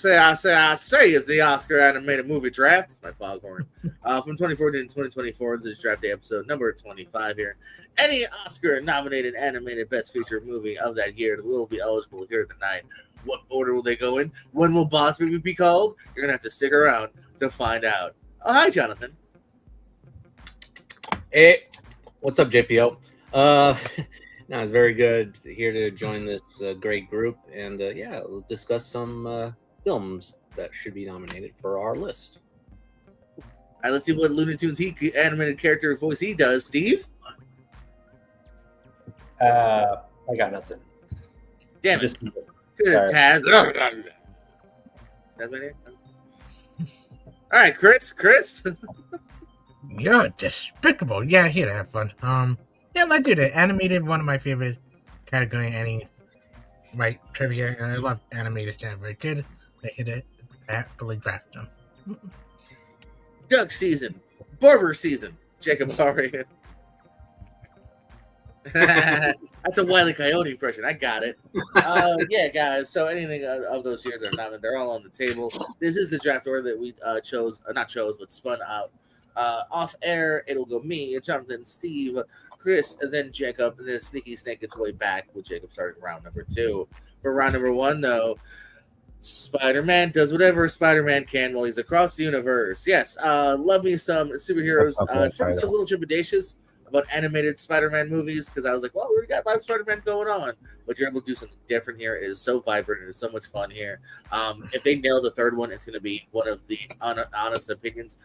I say is the Oscar animated movie draft. It's my foghorn. From 2014 to 2024, this is draft day episode number 25 here. Any Oscar nominated animated best feature movie of that year will be eligible here tonight. What order will they go in? When will Boss Baby be called? You're going to have to stick around to find out. Oh, hi, Jonathan. Hey, what's up, JPO? No, it's very good here to join this great group, and yeah, we'll discuss some films that should be nominated for our list. All right, let's see what Looney Tunes animated character voice he does. Steve? I got nothing. Damn it. Just Good, Taz. That's my name? All right, Chris. You're despicable. Yeah, here to have fun. Yeah, let's do that. Animated, one of my favorite category. Any right trivia, and I love animated. They're very good. They hit it. Happily draft them. Duck season. Barber season. Jacob Ari. That's a Wile E. Coyote impression. I got it. Yeah, guys. So anything of those years that are nominated, they're all on the table. This is the draft order that we but spun out. Off air, it'll go me, Jonathan, Steve, Chris, and then Jacob, and then Sneaky Snake its way back with Jacob starting round number 2. For round number 1, though, Spider-Man does whatever Spider-Man can while he's across the universe. Yes, love me some superheroes. First, I was a little trepidatious about animated Spider-Man movies because I was like, well, we got live Spider-Man going on, but you're able to do something different here. It is so vibrant. It is so much fun here. If they nail the third one, it's going to be one of the honest opinions.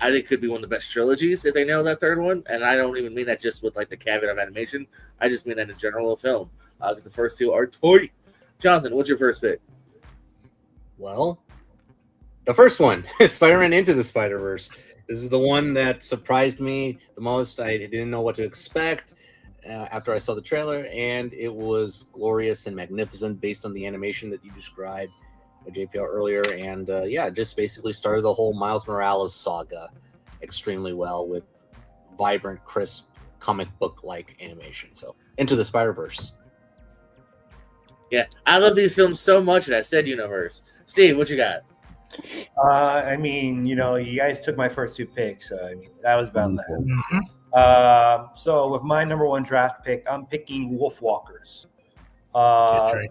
I think could be one of the best trilogies if they nail that third one. And I don't even mean that just with like the caveat of animation. I just mean that in general of film because the first two are toy. Jonathan, what's your first pick? Well, the first one is Spider-Man Into the Spider-Verse. This is the one that surprised me the most. I didn't know what to expect after I saw the trailer, and it was glorious and magnificent based on the animation that you described, JPL, earlier. And yeah, just basically started the whole Miles Morales saga extremely well with vibrant, crisp, comic book-like animation. So, Into the Spider-Verse. Yeah, I love these films so much that I said universe. Steve, what you got? I mean, you guys took my first 2 picks. I mean, that was about that. Mm-hmm. So with my number 1 draft pick, I'm picking Wolfwalkers. Right.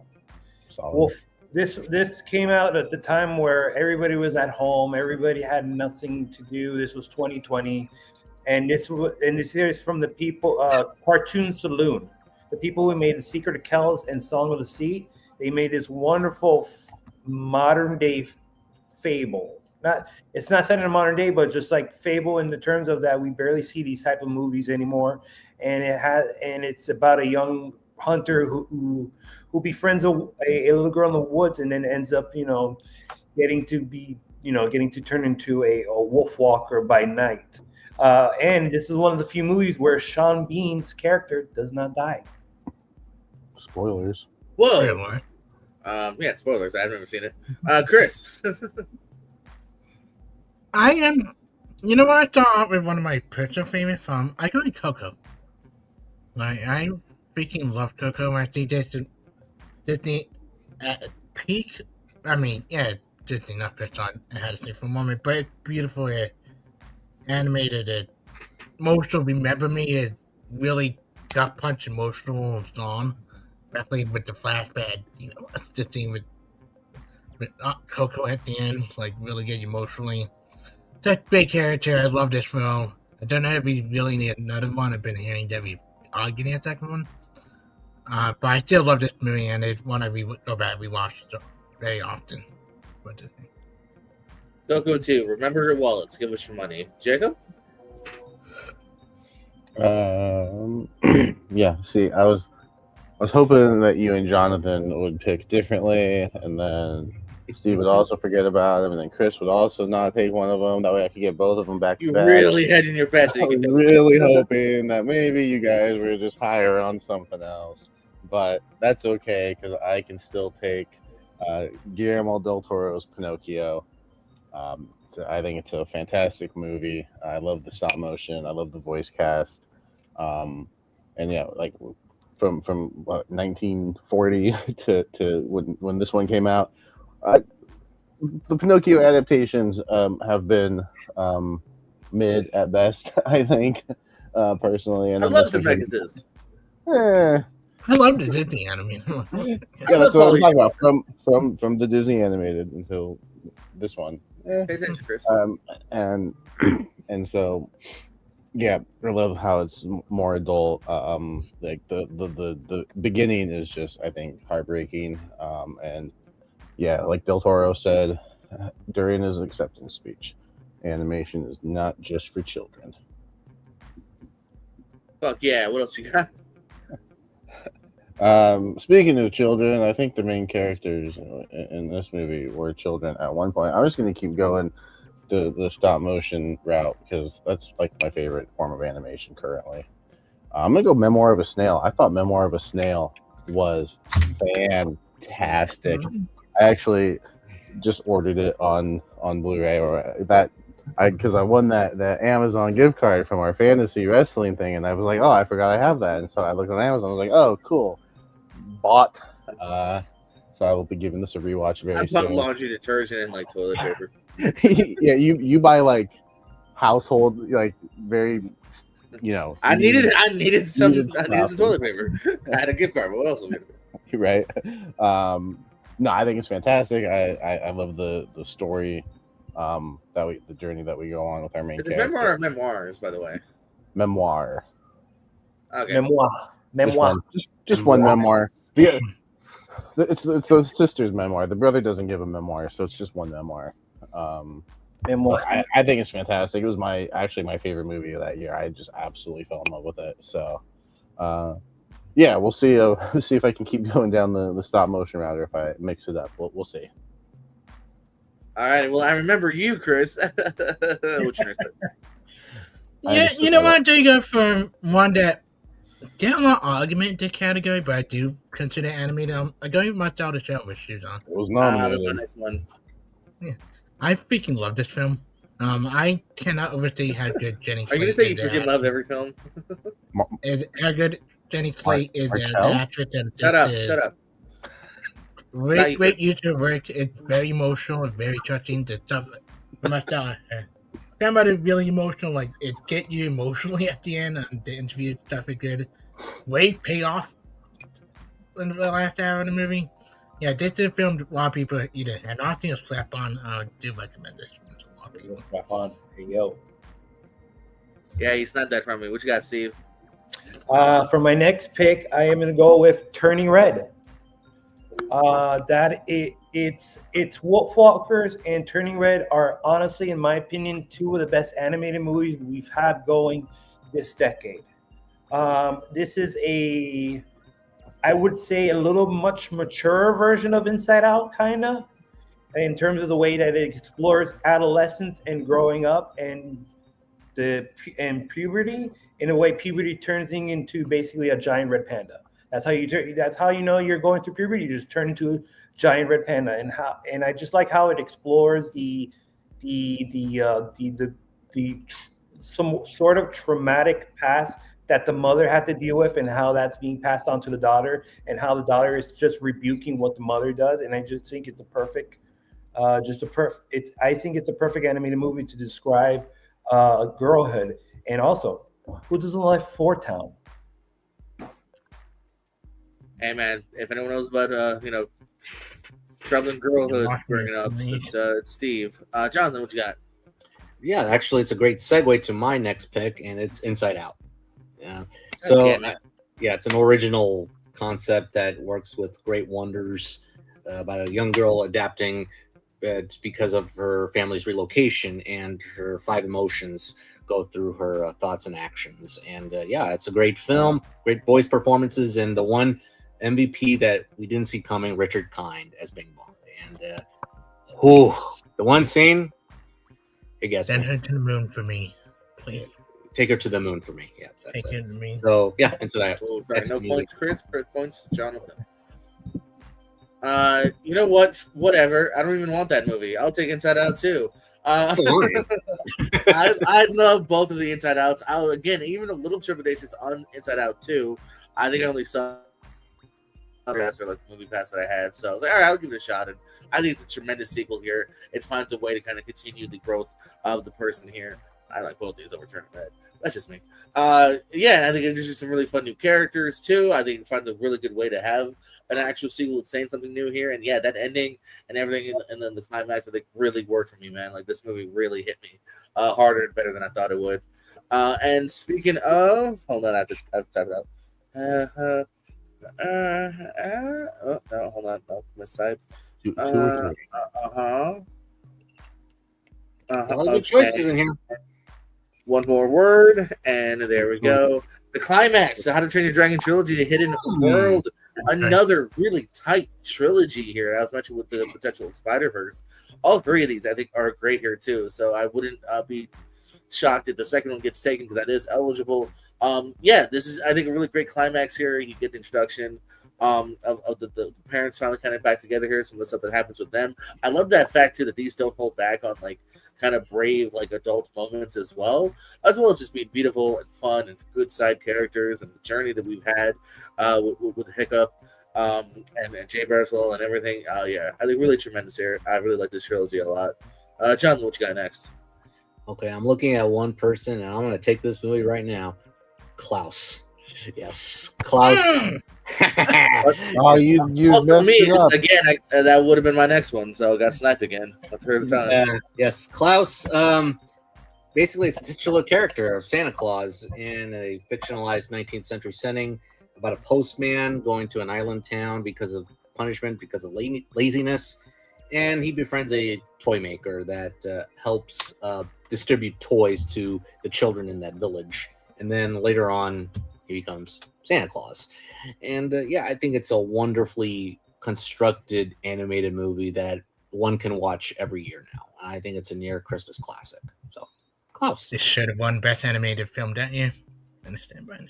Wolf. This came out at the time where everybody was at home. Everybody had nothing to do. This was 2020, and this is from the people Cartoon Saloon, the people who made The Secret of Kells and Song of the Sea. They made this wonderful modern day fable. It's not set in a modern day, but just like fable in the terms of that we barely see these type of movies anymore. And it's about a young hunter who befriends a little girl in the woods and then ends up, getting to turn into a wolf walker by night. And this is one of the few movies where Sean Bean's character does not die. Spoilers. Whoa. Yeah, spoilers. I've never seen it. Chris. I am. You know what? I thought with one of my personal favorite films. I go to Coco. I freaking love Coco. I think that's Disney at peak. I mean, yeah, Disney not pissed on. I had to say for a moment, but it's beautiful. It animated. It most will remember me. It really got punch emotional and song. Definitely with the flashback, the scene with Coco at the end, like really get you emotionally. Such a great character. I love this film. I don't know if we really need another one. I've been hearing that we are getting a second one. But I still love this movie, and it's one I go back and rewatch very often. Coco 2. Remember your wallets. Give us your money. Jacob? Yeah, see, I was hoping that you and Jonathan would pick differently, and then Steve would also forget about them, and then Chris would also not take one of them. That way I could get both of them back to back. You're really hedging your bets. I was really hoping that maybe you guys were just higher on something else. But that's okay, because I can still take Guillermo del Toro's Pinocchio. I think it's a fantastic movie. I love the stop motion. I love the voice cast. And yeah, like from what, 1940 to when this one came out, the Pinocchio adaptations have been mid at best, I think, personally. And I then love this was like, Zemeckis. I love the Disney animated. yeah, love that's what I'm Pauly talking about. Shore. From the Disney animated until this one. Pay attention, Chris. And and so yeah, I love how it's more adult. Like the beginning is just, I think, heartbreaking. And yeah, like Del Toro said during his acceptance speech, animation is not just for children. Fuck yeah! What else you got? Speaking of children, I think the main characters in this movie were children at one point. I'm just going to keep going the stop motion route because that's like my favorite form of animation currently. I'm going to go Memoir of a Snail. I thought Memoir of a Snail was fantastic. I actually just ordered it on Blu-ray, or that because I won that Amazon gift card from our fantasy wrestling thing, and I was like, oh, I forgot I have that, and so I looked on Amazon. I was like, oh, cool, bought. So I will be giving this a rewatch very I bought soon. laundry detergent and like toilet paper. Yeah, you buy like household, like very, I needed some needed toilet paper. I had a gift card, but what else was I gonna do? right. No, I think it's fantastic. I love the story, the journey that we go on with our main Is it character. memoir or memoirs, by the way? Memoir. Okay. Memoir. Just one memoir. Yeah, it's the sister's memoir. The brother doesn't give a memoir, so it's just one memoir. Memoir. I think it's fantastic. It was actually my favorite movie of that year. I just absolutely fell in love with it. So, yeah, we'll see. See if I can keep going down the stop motion route, or if I mix it up. We'll see. All right. Well, I remember you, Chris. What's your next pick? Yeah, you know what? I go for one that didn't want argument the category, but I do consider animated. I go with my daughter show with shoes on. It was That's my nominated. next one. I freaking love this film. I cannot overstate how good Jenny Are you Slate gonna say you is freaking at. love every film? How good Jenny Slate is as Martell? an actress. And Shut up! this is Shut up! Great YouTube work. It's very emotional. It's very touching. The stuff somebody really emotional. Like it get you emotionally at the end. And the interview stuff is good. Great payoff in the last hour of the movie. Yeah, this is a film a lot of people either have not seen or slap on. I do recommend this one to a lot of people. Strap on. Hey, yo. Yeah, you snapped that from me. What you got, Steve? For my next pick, I am going to go with Turning Red. It's Wolf Walkers and Turning Red are honestly, in my opinion, two of the best animated movies we've had going this decade. This is I would say a little much mature version of Inside Out, kind of, in terms of the way that it explores adolescence and growing up and puberty. In a way, puberty turns into basically a giant red panda. That's how you know you're going through puberty. You just turn into a giant red panda, and I just like how it explores some sort of traumatic past that the mother had to deal with, and how that's being passed on to the daughter, and how the daughter is just rebuking what the mother does. And I just think it's I think it's a perfect animated movie to describe girlhood. And also, who doesn't like Fort Town? Hey man, if anyone knows about troubling girlhood growing up, it's Steve. Jonathan, what you got? Yeah, actually, it's a great segue to my next pick, and it's Inside Out. Yeah. So, it's an original concept that works with great wonders about a young girl adapting because of her family's relocation, and her 5 emotions go through her thoughts and actions. And it's a great film, great voice performances, and the one MVP that we didn't see coming, Richard Kind as Bing Bong. And the one scene, it gets Send me. her to the moon for me, please. Take her to the moon for me. Yeah, that's Take it. her to the moon. So Inside Out. Oh, sorry, no Excellent points, Chris. Points, Jonathan. You know what? Whatever. I don't even want that movie. I'll take Inside Out too. I love both of the Inside Outs. Even a little trepidations on Inside Out 2. I think I only saw or like the movie pass that I had, so I was like, all right, I'll give it a shot. And I think it's a tremendous sequel here. It finds a way to kind of continue the growth of the person here. I like both these over Turning Red. That's just me. Yeah, and I think it introduces some really fun new characters too. I think it finds a really good way to have an actual sequel that's saying something new here. And yeah, that ending and everything, and then the climax, I think really worked for me, man. Like this movie really hit me harder and better than I thought it would. And speaking of, hold on, I have to type it out. Oh no, hold on, no, mistype. Two or three. All good choices in here. One more word, and there we go. The climax, the How to Train Your Dragon trilogy, the Hidden World, another really tight trilogy here. As mentioned with the potential of Spider-Verse. All three of these, I think, are great here too. So I wouldn't be shocked if the second one gets taken because that is eligible. Yeah, this is, I think, a really great climax here. You get the introduction of the parents finally kind of back together here. Some of the stuff that happens with them. I love that fact too that these don't hold back on like kind of brave like adult moments as well as just being beautiful and fun and good side characters and the journey that we've had with Hiccup and Jay Barswell and everything. Yeah, I think really tremendous here. I really like this trilogy a lot. John, what you got next? Okay, I'm looking at one person, and I'm going to take this movie right now. Klaus. Yes, Klaus. Oh, you Also, me messed it up. again. That would have been my next one, so I got sniped again. A third time. Yes, Klaus. Basically, it's a titular character of Santa Claus in a fictionalized 19th century setting about a postman going to an island town because of punishment, because of laziness, and he befriends a toy maker that helps distribute toys to the children in that village. And then later on, he becomes Santa Claus. And yeah, I think it's a wonderfully constructed animated movie that one can watch every year now. I think it's a near Christmas classic. So, Klaus. This should have won Best Animated Film, don't you? Understand by now.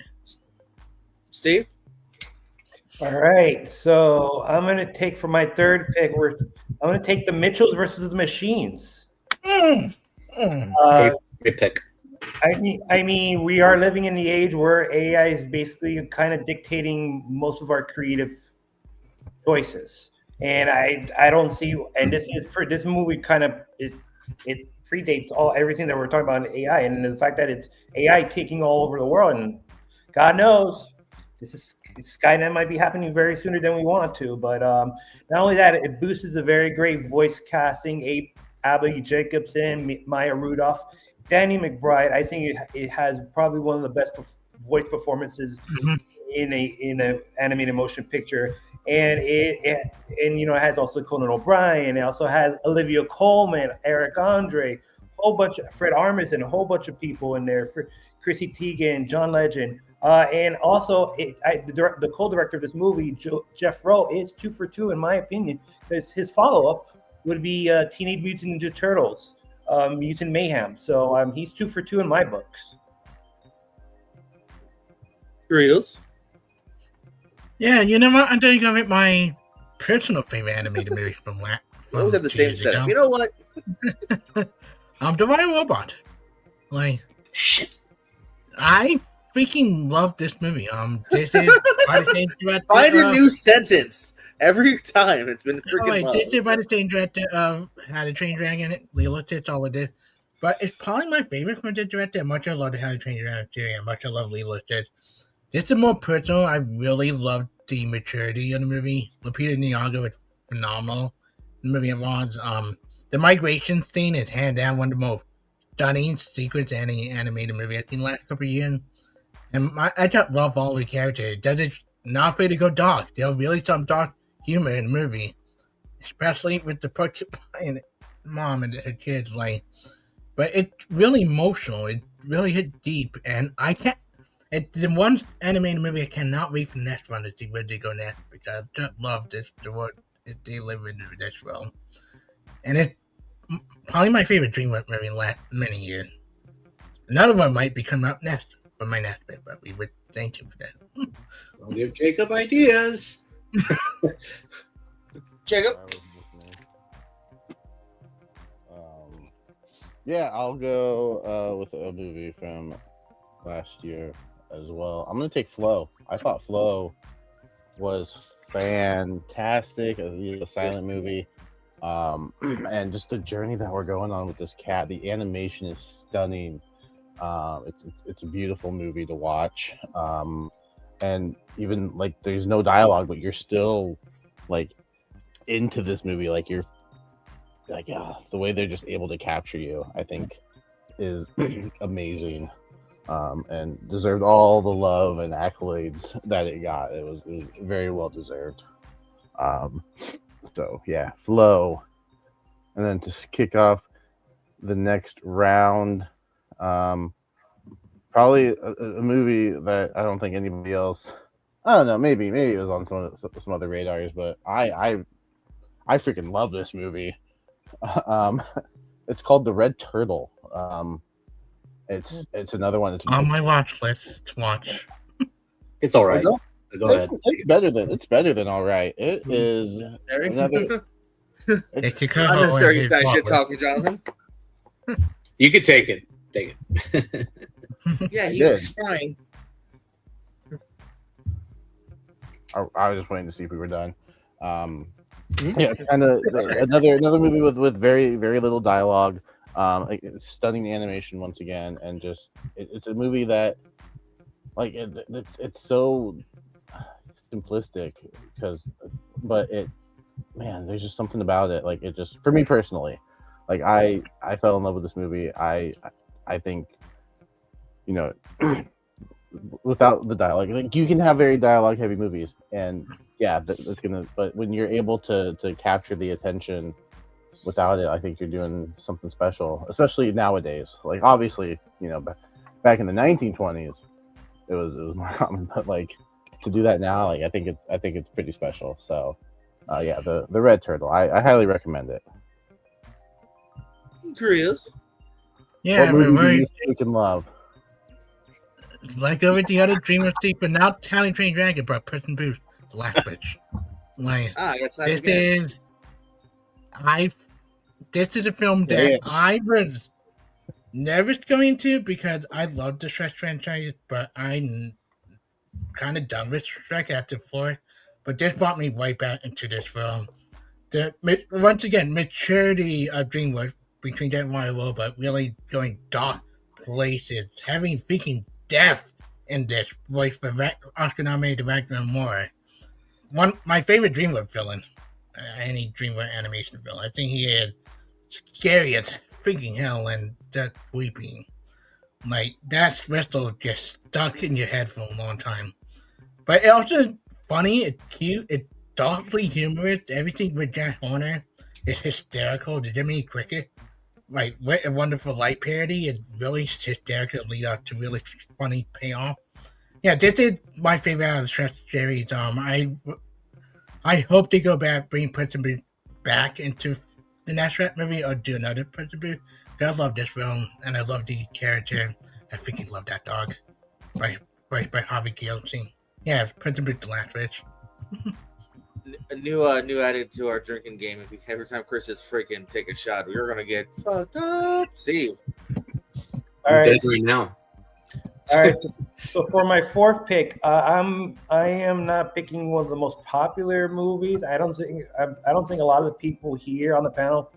Steve? All right, so I'm gonna take for my third pick. I'm gonna take the Mitchells versus the Machines. Great pick. I mean, we are living in the age where AI is basically kind of dictating most of our creative choices, and I don't see. And this movie kind of it predates everything that we're talking about in AI, and the fact that it's AI taking all over the world, and God knows Skynet might be happening very sooner than we want it to. But not only that, it boosts a very great voice casting. Abby Jacobson, Maya Rudolph, Danny McBride. I think it has probably one of the best voice performances in a animated motion picture, and it has also Conan O'Brien. It also has Olivia Colman, Eric Andre, whole bunch of Fred Armisen, a whole bunch of people in there. Chrissy Teigen, John Legend, and also the co-director of this movie, Jeff Rowe, is 2 for 2 in my opinion, because his follow-up would be Teenage Mutant Ninja Turtles. Mutant Mayhem. So he's 2 for 2 in my books. Doritos. Yeah, you know what? I'm going to go with my personal favorite animated movie from We always have the same setup. You know what? The White Robot. Like, shit. I freaking love this movie. This is by the same director. Find a new sentence. Every time it's been freaking love. This is by the same director of How to Train Your Dragon. Lilo Stitch, all of this. But it's probably my favorite from the director. Much I love How to Train Your Dragon too, and much I love Lilo Stitch. This is more personal. I really loved the maturity of the movie. Lupita Nyong'o is phenomenal. The movie involves the migration scene is hands down one of the most stunning sequence in any animated movie I've seen the last couple of years. And I just love all the characters. It's not afraid to go dark. There's really some dark humor in the movie, especially with the porcupine mom and her kids. Like, but it's really emotional. It really hit deep, and I can't. It's the one animated movie I cannot wait for the next one to see where they go next, because I just love what they live into this world, and it's probably my favorite DreamWorks movie in the last many years. Another one might be coming up next for my next bit, but we would thank you for that. I'll give Jacob ideas. Jacob. Yeah, I'll go with a movie from last year as well. I'm gonna take Flow. I thought Flow was fantastic. A silent movie. And just the journey that we're going on with this cat. The animation is stunning. It's a beautiful movie to watch. And even like there's no dialogue, but you're still like into this movie. Like you're like, yeah, the way they're just able to capture you, I think, is amazing. And deserved all the love and accolades that it got. It was very well deserved. Um, so yeah, Flow, and then to kick off the next round, probably a movie that I don't think anybody else. I don't know. Maybe it was on some other radars, but I freaking love this movie. Um, it's called The Red Turtle. It's another one. On my watch list to watch. It's all right. No, Go ahead. it's better than all right. It is another. It's a cover Unnecessary with Harry shit Potter. talking, Jonathan. You could take it. Take it. Yeah, he's Good. just fine. I was just waiting to see if we were done. Yeah, kind of another movie with very little dialogue. Like, stunning animation once again, and just it's a movie that like it's so simplistic but there's just something about it. Like it just for me personally, like I fell in love with this movie. I think without the dialogue, like you can have very dialogue heavy movies, and yeah, that's gonna. But when you're able to capture the attention without it, I think you're doing something special, especially nowadays. Like obviously, back in the 1920s, it was more common, but like to do that now, like I think it's pretty special. So, yeah, the Red Turtle, I highly recommend it. Curious. Yeah, what movie do very you freaking love? like over the other Dreamer Sleep, but not How to Train Your Dragon, but Prison Booth, The Last Witch. Like I guess not this again. is, this is a film that Yeah. I was nervous going to because I love the Shrek franchise, but I'm kind of done with Shrek after 4. But this brought me right back into this film. Once again, maturity of DreamWorks between that and Mario Robot really going dark places, having freaking death in this voice for Oscar-nominated Ragnar Moore. My favorite DreamWorks villain, any DreamWorks animation villain. I think he is scary as freaking hell and just weeping. Like that whistle just stuck in your head for a long time. But it's also funny, it's cute, it's darkly humorous. Everything with Jack Horner is hysterical. The Jiminy Cricket, like what a Wonderful Light parody, is really hysterical lead up to really funny payoff. Yeah, this is my favorite out of the Shrek series. I hope they go back, bring Prison Break back into the next Shrek movie, or do another Prison Break. I love this film, and I love the character. I freaking love that dog. Voiced by Harvey Keitel. Yeah, Prison Break, The Last Witch. A new added to our drinking game. Every time Chris says freaking take a shot, we're gonna get fucked up. Steve. All I'm right. dead right now. All right. So for my fourth pick, I am not picking one of the most popular movies. I don't think a lot of the people here on the panel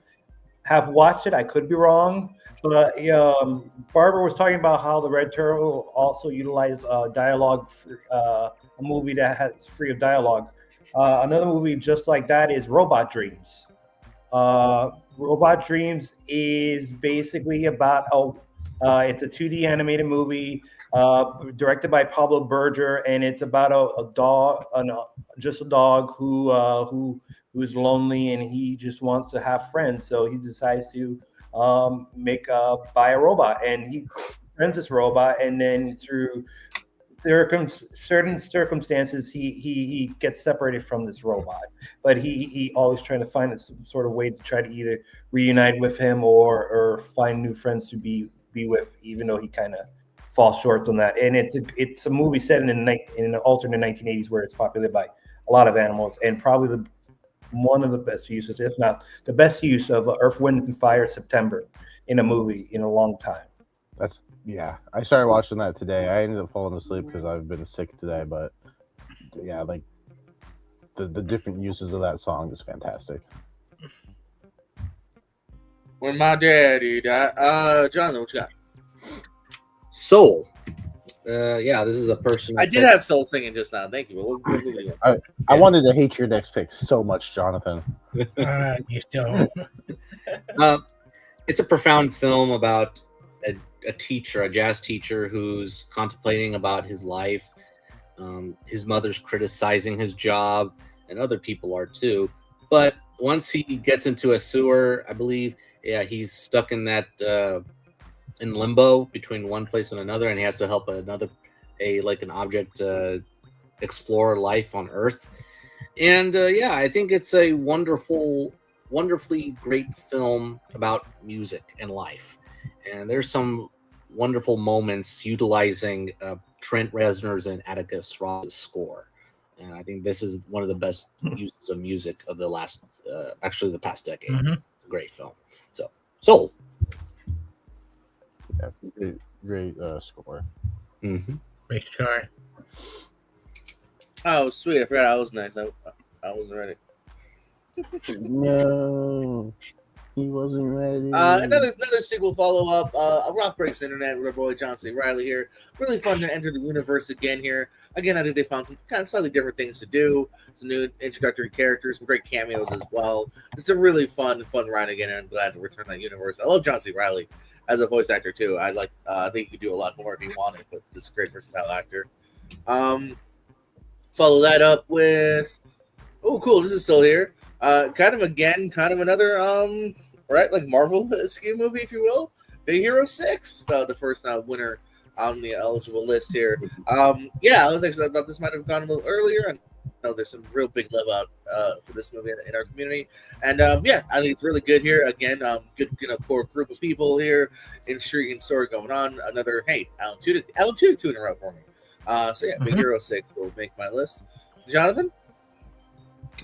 have watched it. I could be wrong, but Barbara was talking about how the Red Turtle also utilized dialogue, a movie that has free of dialogue. Another movie just like that is Robot Dreams. Robot Dreams is basically about it's a 2D animated movie directed by Pablo Berger, and it's about a dog, just a dog who's lonely and he just wants to have friends. So he decides to buy a robot, and he rents this robot, and then through certain circumstances he gets separated from this robot, but he always trying to find some sort of way to try to either reunite with him or find new friends to be with, even though he kind of falls short on that. And it's a movie set in an alternate 1980s where it's populated by a lot of animals, and probably one of the best uses, if not the best use, of Earth, Wind, and Fire September in a movie in a long time. Yeah, I started watching that today. I ended up falling asleep because I've been sick today, but yeah, like the different uses of that song is fantastic. When my daddy died. Jonathan, what you got? Soul. Yeah, this is a person. I did have soul singing just now. Thank you. But what movie you got? I wanted to hate your next pick so much, Jonathan. You still. It's a profound film about a teacher, a jazz teacher, who's contemplating about his life. His mother's criticizing his job, and other people are too. But once he gets into a sewer, I believe, yeah, he's stuck in that in limbo between one place and another, and he has to help an object explore life on Earth. And yeah, I think it's a wonderfully great film about music and life. And there's some wonderful moments utilizing Trent Reznor's and Atticus Ross's score. And I think this is one of the best uses of music of the past decade. Mhm. It's a great film. So, Soul. Yeah, great score. Mm-hmm. Great score. Oh, sweet. I forgot I was next. I wasn't ready. No, he wasn't ready. Another sequel follow up. A Rock Breaks Internet with our boy John C. Riley here. Really fun to enter the universe again here. Again, I think they found kind of slightly different things to do. Some new introductory characters, some great cameos as well. It's a really fun ride again, and I'm glad to return to that universe. I love John C. Riley as a voice actor too. I think he could do a lot more if he wanted, but just a great versatile actor. Follow that up with cool. This is still here. Kind of another right, like Marvel SKU movie, if you will. Big Hero 6, the first winner on the eligible list here. Yeah, I thought this might have gone a little earlier. And know there's some real big love out for this movie in our community, and yeah, I think it's really good here. Again, good core group of people here, intriguing story going on. Another Alan Tudyk 2 in a row for me. So yeah, Big Hero 6 will make my list. Jonathan.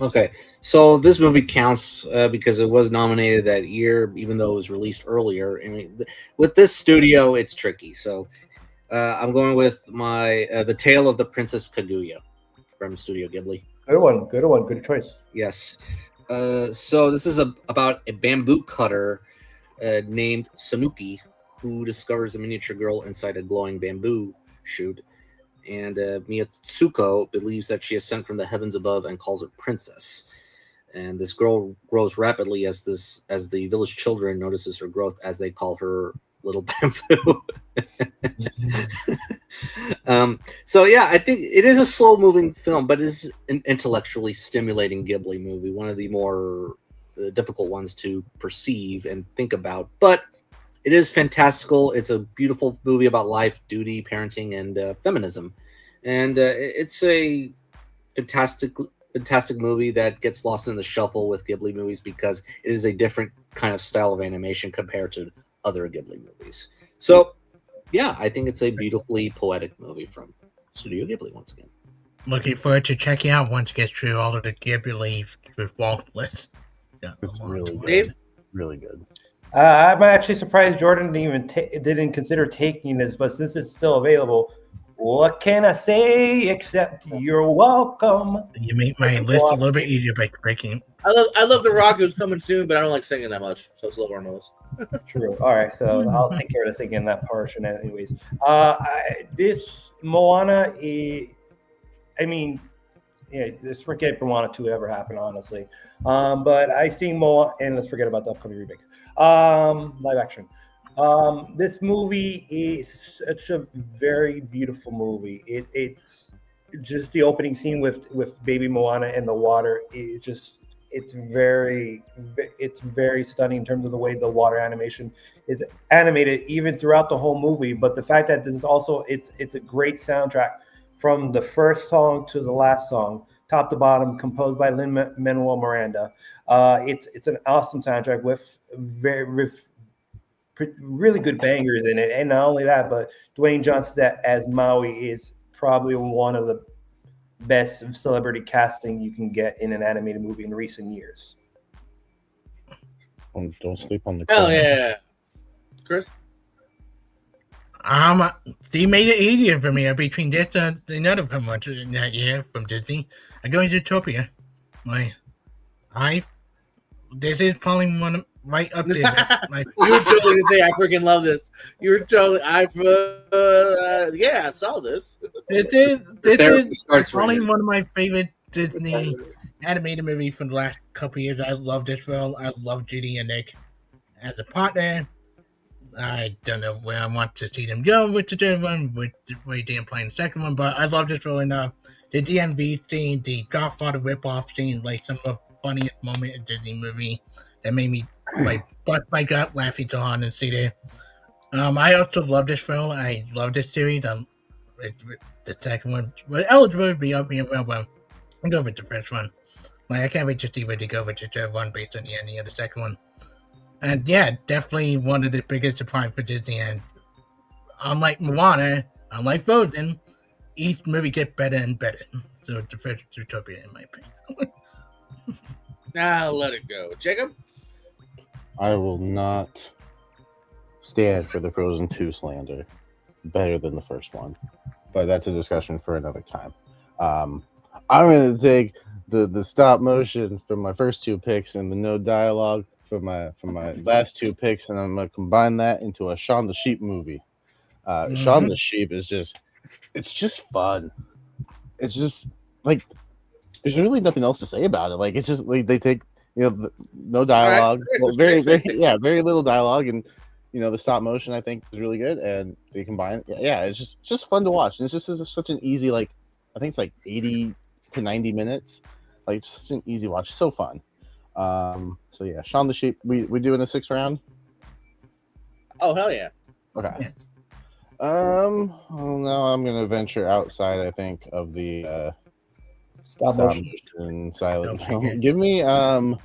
Okay, so this movie counts because it was nominated that year, even though it was released earlier. I mean, with this studio, it's tricky. So I'm going with my The Tale of the Princess Kaguya from Studio Ghibli. Good one. Good choice. Yes. So this is about a bamboo cutter named Sanuki who discovers a miniature girl inside a glowing bamboo shoot. And Miyatsuko believes that she is sent from the heavens above and calls her princess. And this girl grows rapidly as the village children notices her growth as they call her little bamboo. So yeah, I think it is a slow moving film, but it is an intellectually stimulating Ghibli movie, one of the more difficult ones to perceive and think about. But it is fantastical. It's a beautiful movie about life, duty, parenting, and feminism. And it's a fantastic movie that gets lost in the shuffle with Ghibli movies because it is a different kind of style of animation compared to other Ghibli movies. So, yeah, I think it's a beautifully poetic movie from Studio Ghibli once again. Looking forward to checking out once it gets through all of the Ghibli with Walt list. Yeah, It's really good. Dave? Really good. I'm actually surprised Jordan didn't consider taking this, but since it's still available, what can I say except you're welcome? You make my list a little bit easier by breaking. I love The Rock, who's coming soon, but I don't like singing that much, so it's a little more nose. True. All right, so I'll take care of the thing in that portion, anyways. This Moana, let's forget Moana 2 ever happened, honestly. But I think Moana, and let's forget about the upcoming remake. Live action. This movie is such a very beautiful movie. It's just the opening scene with baby Moana in the water. It's very stunning in terms of the way the water animation is animated, even throughout the whole movie. But the fact that this is also it's a great soundtrack from the first song to the last song, top to bottom, composed by Lin-Manuel Miranda. It's an awesome soundtrack with really good bangers in it, and not only that, but Dwayne Johnson as Maui is probably one of the best celebrity casting you can get in an animated movie in recent years. Don't sleep on the. Hell yeah, Chris. They made it easier for me between this and another film that year from Disney. I'm going to Zootopia. This is probably right up there. Like, You were totally gonna say I freaking love this. You were totally yeah, I saw this. this Therapy is starts probably right one of my favorite Disney animated movies from the last couple years. I love this film. I love Judy and Nick as a partner. I don't know where I want to see them go with the third one, with the way they playing the second one, but I love this really enough. The DMV scene, the Godfather ripoff scene, like some of the funniest moment in a Disney movie that made me like bust my gut laughing so hard and see there. I also love this film. I love this series. The second one, but eligible to be up here. Well, I'll go with the first one. Like, I can't wait to see where they go with the third one based on the ending of the second one. And yeah, definitely one of the biggest surprises for Disney. And unlike Moana, unlike Frozen, each movie gets better and better. So it's the first Zootopia, in my opinion. Now let it go, Jacob. I will not stand for the Frozen 2 slander. Better than the first one, but that's a discussion for another time. I'm going to take the stop motion from my first two picks and the no dialogue from my last two picks, and I'm going to combine that into a Shaun the Sheep movie. Shaun the Sheep is it's just fun. It's just like there's really nothing else to say about it. Like, it's just like they take no dialogue, very very little dialogue, and the stop motion I think is really good, and they combine. Yeah, it's just fun to watch. And it's just such an easy, like, I think it's like 80 to 90 minutes. Like, it's such an easy watch, so fun. So yeah, Shaun the Sheep. We doing the 6th round? Oh hell yeah! Okay. Well, now I'm gonna venture outside. I think of the stop motion silent. Give me my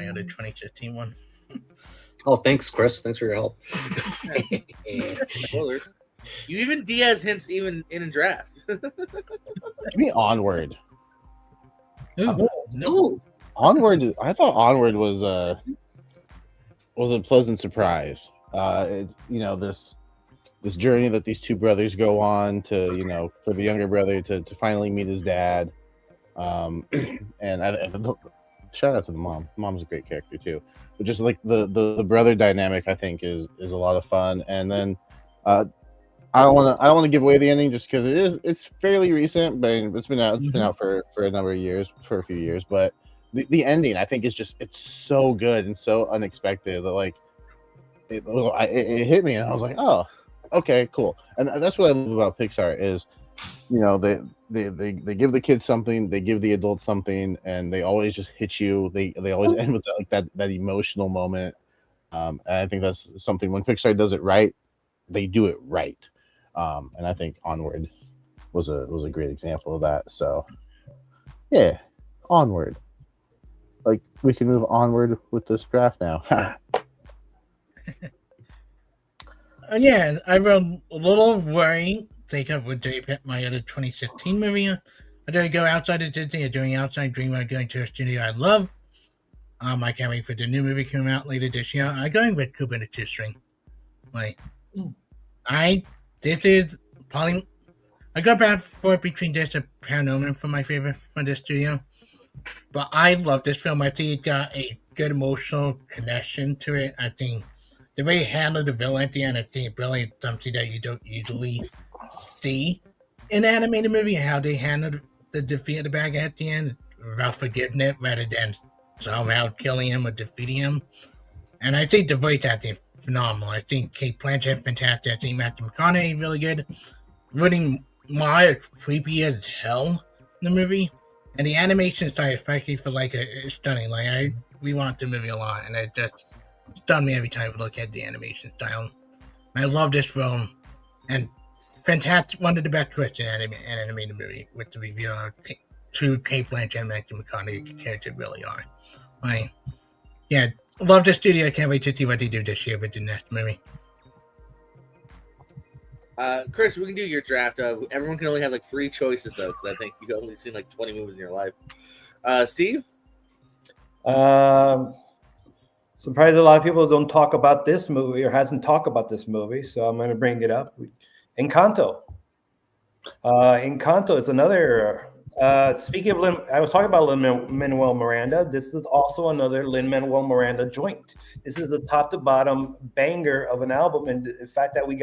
other 2015 one. Oh, thanks, Chris. Thanks for your help. Spoilers. You even Diaz hints even in a draft. Give me Onward. Ooh, No. Onward. I thought Onward was a pleasant surprise. This journey that these two brothers go on to, for the younger brother to finally meet his dad. And shout out to the mom. Mom's a great character too. But just like the brother dynamic, I think is a lot of fun. And then I don't want to give away the ending just because it's fairly recent, but it's been out for a number of years, for a few years. But the ending, I think, it's so good and so unexpected that, like, it hit me, and I was like, oh, okay, cool. And that's what I love about Pixar is, they give the kids something, they give the adults something, and they always just hit you. They always end with that emotional moment. And I think that's something, when Pixar does it right, they do it right. And I think Onward was a great example of that. So yeah, Onward. Like, we can move onward with this draft now. Yeah, I was a little worried. Think of would they pick my other 2016 movie? Or do I go outside of Disney or doing outside Dreamworld, going to a studio I love? I can't wait for the new movie coming out later this year. I'm going with Cooper and the Two String. Like, this is probably, I go back for between this and Paranorman for my favorite from this studio. But I love this film. I think it got a good emotional connection to it. I think the way it handled the villain at the end, I think really something that you don't usually see in an animated movie, how they handled the defeat of the bad guy at the end, about forgiving it rather than somehow killing him or defeating him. And I think the voice acting is phenomenal. I think Kate Blanchett fantastic. I think Matthew McConaughey really good. Rooney Mara creepy as hell in the movie. And the animation style, especially for like it's stunning. Like, we want the movie a lot, and it just stunned me every time I look at the animation style. I love this film, and fantastic, one of the best twists in an animated movie with the reveal of true Kate Blanchett and Matthew McConaughey characters really are. Like, yeah, love the studio. I can't wait to see what they do this year with the next movie. Chris, we can do your draft. Everyone can only have like 3 choices though, because I think you've only seen like 20 movies in your life. Steve? Surprised a lot of people don't talk about this movie or hasn't talked about this movie, so I'm going to bring it up. Encanto. Encanto is another Speaking of Lin, I was talking about Lin-Manuel Miranda. This is also another Lin-Manuel Miranda joint. This is a top to bottom banger of an album, and the fact that we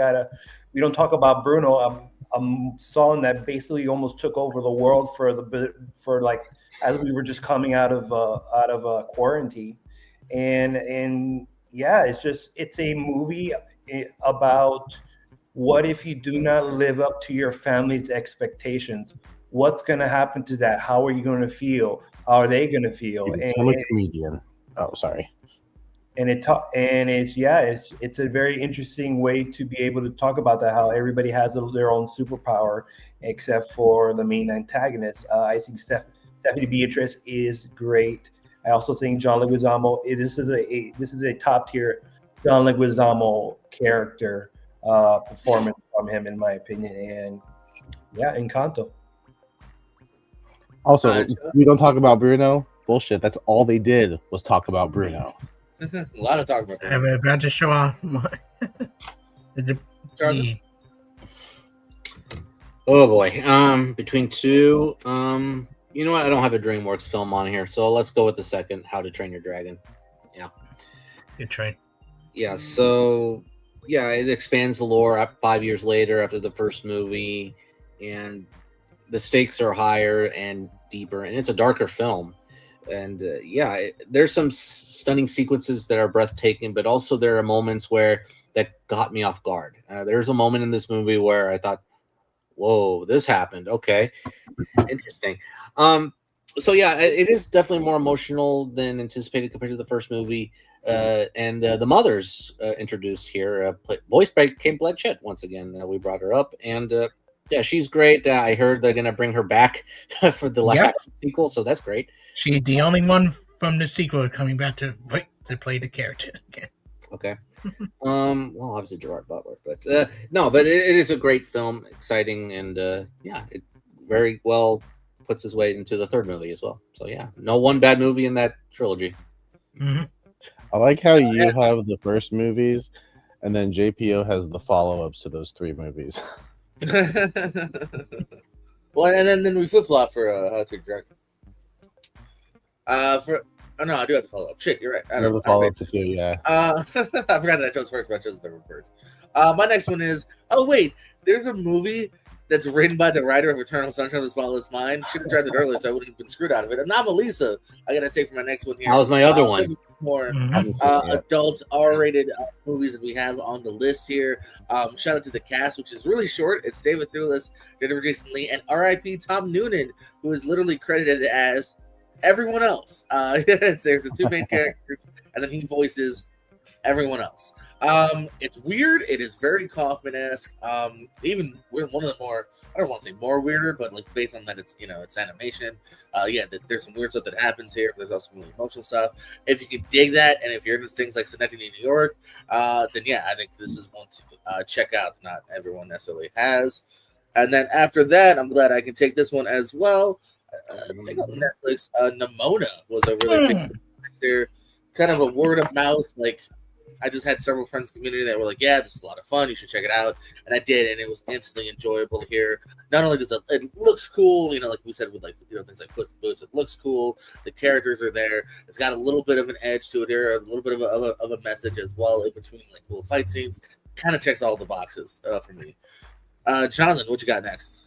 don't talk about Bruno, a song that basically almost took over the world for like as we were just coming out of quarantine, and yeah, it's a movie about what if you do not live up to your family's expectations. What's going to happen to that? How are you going to feel? How are they going to feel? I'm a comedian. Oh, sorry. It's a very interesting way to be able to talk about that. How everybody has their own superpower, except for the main antagonist. I think Stephanie Beatrice is great. I also think John Leguizamo. This is a top tier John Leguizamo character performance from him, in my opinion. And yeah, Encanto. Also, we don't talk about Bruno. Bullshit. That's all they did was talk about Bruno. A lot of talk about that. I'm about to show off the Oh boy. Between two. You know what? I don't have a DreamWorks film on here, so let's go with the second, How to Train Your Dragon. Yeah. Good train. Yeah. So yeah, it expands the lore 5 years later after the first movie, and the stakes are higher and deeper, and it's a darker film. And there's some stunning sequences that are breathtaking, but also there are moments where that got me off guard. There's a moment in this movie where I thought, whoa, this happened. Okay. Interesting. So yeah, it is definitely more emotional than anticipated compared to the first movie. And the mother's introduced here, voiced by Cate Blanchett once again. We brought her up, and yeah, she's great. I heard they're gonna bring her back for the live action sequel, so that's great. She's the only one from the sequel coming back to play the character again. Okay. Well, obviously Gerard Butler, but no, but it is a great film, exciting, and it very well puts his way into the third movie as well. So yeah, no one bad movie in that trilogy. Mm-hmm. I like how you have the first movies, and then JPO has the follow-ups to those three movies. Well, and then we flip flop for How to Dragon. No, I do have to follow up. Shit, you're right. I have the follow-up to two, yeah. I forgot that I chose first, but I chose the reverse. My next one is there's a movie that's written by the writer of Eternal Sunshine of the Spotless Mind. Should have tried it earlier, so I wouldn't have been screwed out of it. Anomalisa, I gotta take for my next one here. That was my other one. More adult R-rated movies that we have on the list here. Shout out to the cast, which is really short. It's David Thewlis, Jennifer Jason Leigh, and R.I.P. Tom Noonan, who is literally credited as everyone else. There's the two main characters, and then he voices everyone else. It's weird. It is very Kaufman-esque. Even one of the more, I don't want to say more weirder, but like based on that, it's animation. There's some weird stuff that happens here. There's also some really emotional stuff. If you can dig that, and if you're into things like Synecdoche, New York, then yeah, I think this is one to check out. Not everyone necessarily has. And then after that, I'm glad I can take this one as well. I think on Netflix, Nimona was a really big there, kind of a word of mouth. Like I just had several friends in the community that were like, "Yeah, this is a lot of fun. You should check it out." And I did, and it was instantly enjoyable here. Not only does it looks cool, like we said with things like Puss in Boots, it looks cool. The characters are there. It's got a little bit of an edge to it here, a little bit of a message as well in between like cool fight scenes. Kind of checks all the boxes for me. Jonathan, what you got next?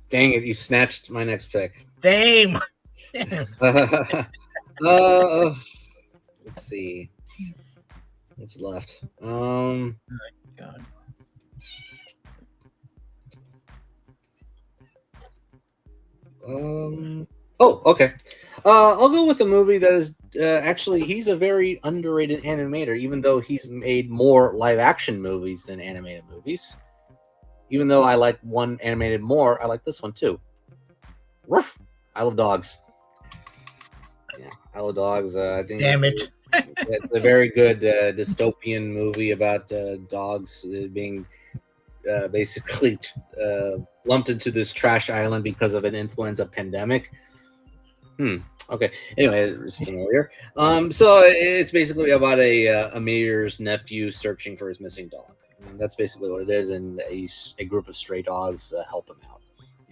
Dang it, you snatched my next pick. Damn. Let's see. What's left? God. Okay. I'll go with the movie that is actually he's a very underrated animator, even though he's made more live action movies than animated movies. Even though I like one animated more, I like this one too. Ruff! I love dogs. Yeah, I love dogs. I think. Damn it. It's a very good dystopian movie about dogs being basically lumped into this trash island because of an influenza pandemic. Okay. Anyway, it's familiar. So it's basically about a mayor's nephew searching for his missing dog. And that's basically what it is, and a group of stray dogs help him out.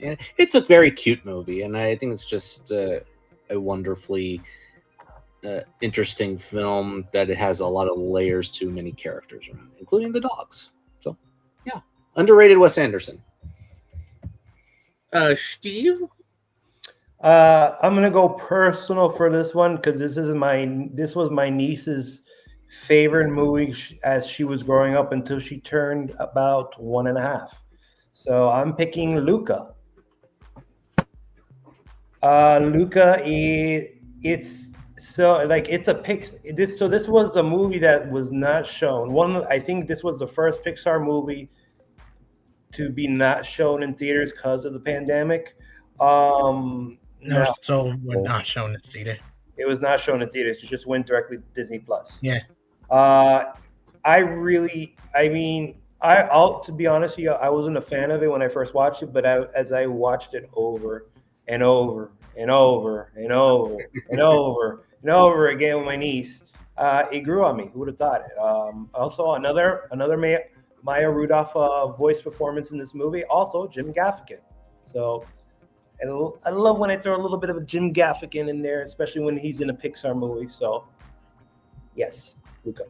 And it's a very cute movie, and I think it's just a wonderfully interesting film that it has a lot of layers to many characters around, including the dogs. So, yeah, underrated Wes Anderson. Steve? I'm gonna go personal for this one because this was my niece's favorite movie as she was growing up until she turned about 1.5. So I'm picking Luca. Luca, it's a this was a movie that was not shown. I think this was the first Pixar movie to be not shown in theaters because of the pandemic. No, so we're not showing it either. It was not shown in theaters. It just went directly to Disney Plus. Yeah. To be honest with you, I wasn't a fan of it when I first watched it, but as I watched it over and over and over and over and over and over again with my niece, it grew on me. Who would have thought it? Also, another Maya Rudolph voice performance in this movie. Also, Jim Gaffigan. So I love when I throw a little bit of a Jim Gaffigan in there, especially when he's in a Pixar movie. So, yes, Luca.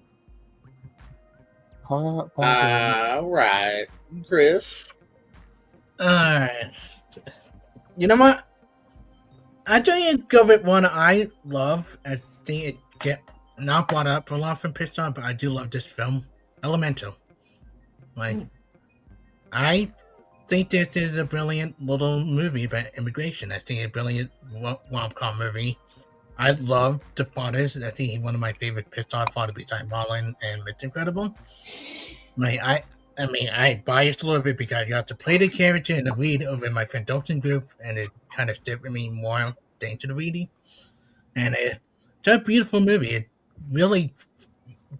All right, Chris. All right. You know what? I think go with one I love. I think it get not brought up a lot from Pixar, but I do love this film, Elemental. I think this is a brilliant little movie about immigration. I think a brilliant rom-com movie. I love The Fathers. I think he's one of my favorite Pixar father beside Marlon and It's Incredible. I biased a little bit because I got to play the character in the read over in my friend Dalton group, and it kind of stood with me more thanks to the reading. And it's a beautiful movie. It really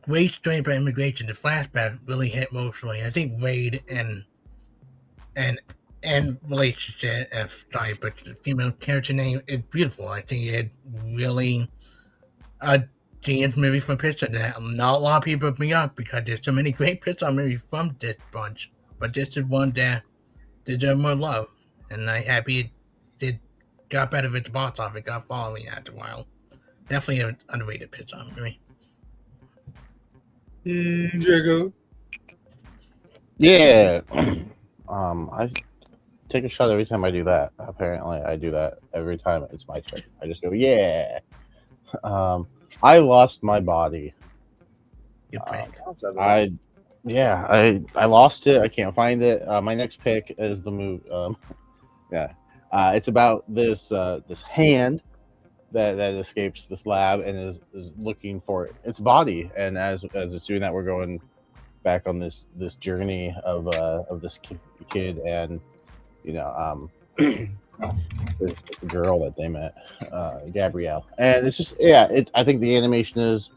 great story about immigration. The flashback really hit emotionally. I think Wade and relationship, but the female character name is beautiful. I think it really a genius movie from Pixar that not a lot of people bring up because there's so many great Pixar movies from this bunch, but this is one that deserves more love, and I'm happy it got better at the box office. It got following after a while. Definitely an underrated Pixar movie. Jacob. Yeah. I take a shot every time I do that. Apparently, I do that every time it's my turn. I just go, yeah. I lost my body. Good pick. I lost it. I can't find it. My next pick is the movie. It's about this hand that escapes this lab and is looking for its body. And as it's doing that, we're going back on this journey of this kid and this girl that they met, Gabrielle. And it's just I think the animation is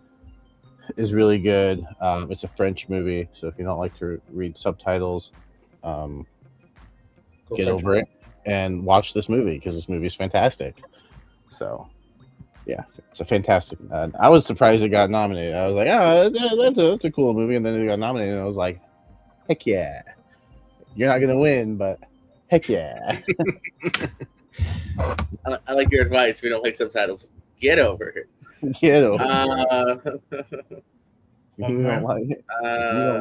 really good. It's a French movie, so if you don't like to read subtitles, get over it and watch this movie because this movie is fantastic. So yeah, it's a fantastic. I was surprised it got nominated. I was like, that's a cool movie, and then it got nominated, and I was like, heck yeah! You're not gonna win, but heck yeah! I like your advice. We don't like subtitles. Get over it. Get over it. You don't